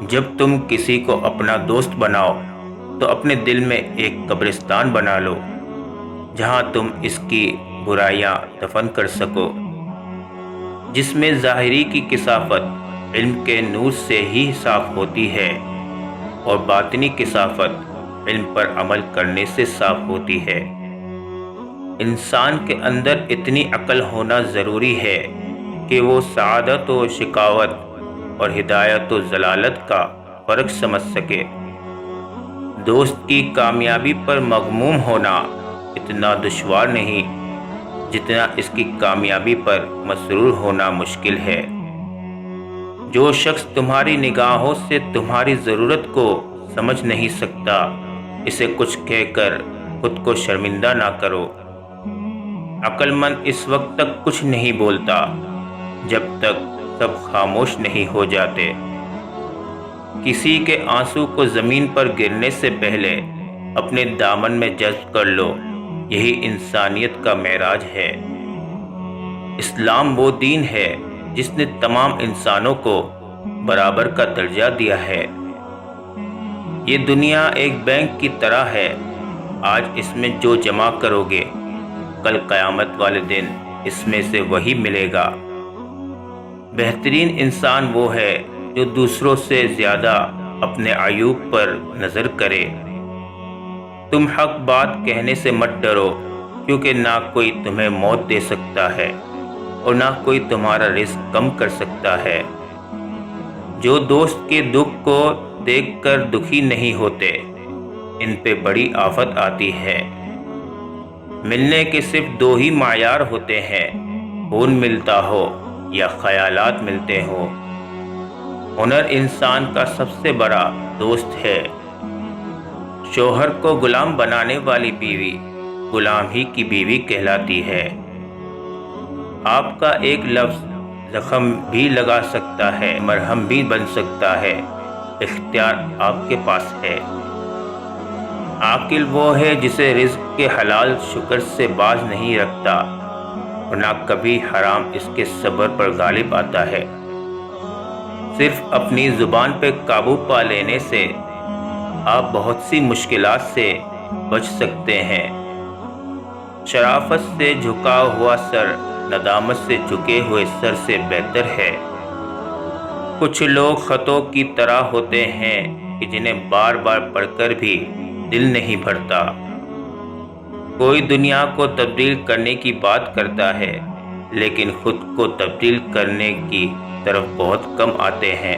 جب تم کسی کو اپنا دوست بناؤ تو اپنے دل میں ایک قبرستان بنا لو جہاں تم اس کی برائیاں دفن کر سکو، جس میں ظاہری کی کثافت علم کے نور سے ہی صاف ہوتی ہے اور باطنی کثافت علم پر عمل کرنے سے صاف ہوتی ہے۔ انسان کے اندر اتنی عقل ہونا ضروری ہے کہ وہ سعادت و شقاوت اور ہدایت و ضلالت کا فرق سمجھ سکے۔ دوست کی کامیابی پر مغموم ہونا اتنا دشوار نہیں جتنا اس کی کامیابی پر مسرور ہونا مشکل ہے۔ جو شخص تمہاری نگاہوں سے تمہاری ضرورت کو سمجھ نہیں سکتا، اسے کچھ کہہ کر خود کو شرمندہ نہ کرو۔ عقل مند اس وقت تک کچھ نہیں بولتا جب تک سب خاموش نہیں ہو جاتے۔ کسی کے آنسو کو زمین پر گرنے سے پہلے اپنے دامن میں جذب کر لو، یہی انسانیت کا معراج ہے۔ اسلام وہ دین ہے جس نے تمام انسانوں کو برابر کا درجہ دیا ہے۔ یہ دنیا ایک بینک کی طرح ہے، آج اس میں جو جمع کرو گے کل قیامت والے دن اس میں سے وہی ملے گا۔ بہترین انسان وہ ہے جو دوسروں سے زیادہ اپنے عیوب پر نظر کرے۔ تم حق بات کہنے سے مت ڈرو، کیونکہ نہ کوئی تمہیں موت دے سکتا ہے اور نہ کوئی تمہارا رزق کم کر سکتا ہے۔ جو دوست کے دکھ کو دیکھ کر دکھی نہیں ہوتے، ان پہ بڑی آفت آتی ہے۔ ملنے کے صرف دو ہی معیار ہوتے ہیں، خون ملتا ہو یا خیالات ملتے ہو۔ ہنر انسان کا سب سے بڑا دوست ہے۔ شوہر کو غلام بنانے والی بیوی غلام ہی کی بیوی کہلاتی ہے۔ آپ کا ایک لفظ زخم بھی لگا سکتا ہے، مرہم بھی بن سکتا ہے، اختیار آپ کے پاس ہے۔ عاقل وہ ہے جسے رزق کے حلال شکر سے باز نہیں رکھتا، ورنہ کبھی حرام اس کے صبر پر غالب آتا ہے۔ صرف اپنی زبان پہ قابو پا لینے سے آپ بہت سی مشکلات سے بچ سکتے ہیں۔ شرافت سے جھکا ہوا سر ندامت سے جھکے ہوئے سر سے بہتر ہے۔ کچھ لوگ خطوں کی طرح ہوتے ہیں کہ جنہیں بار بار پڑھ کر بھی دل نہیں بھرتا۔ کوئی دنیا کو تبدیل کرنے کی بات کرتا ہے، لیکن خود کو تبدیل کرنے کی طرف بہت کم آتے ہیں۔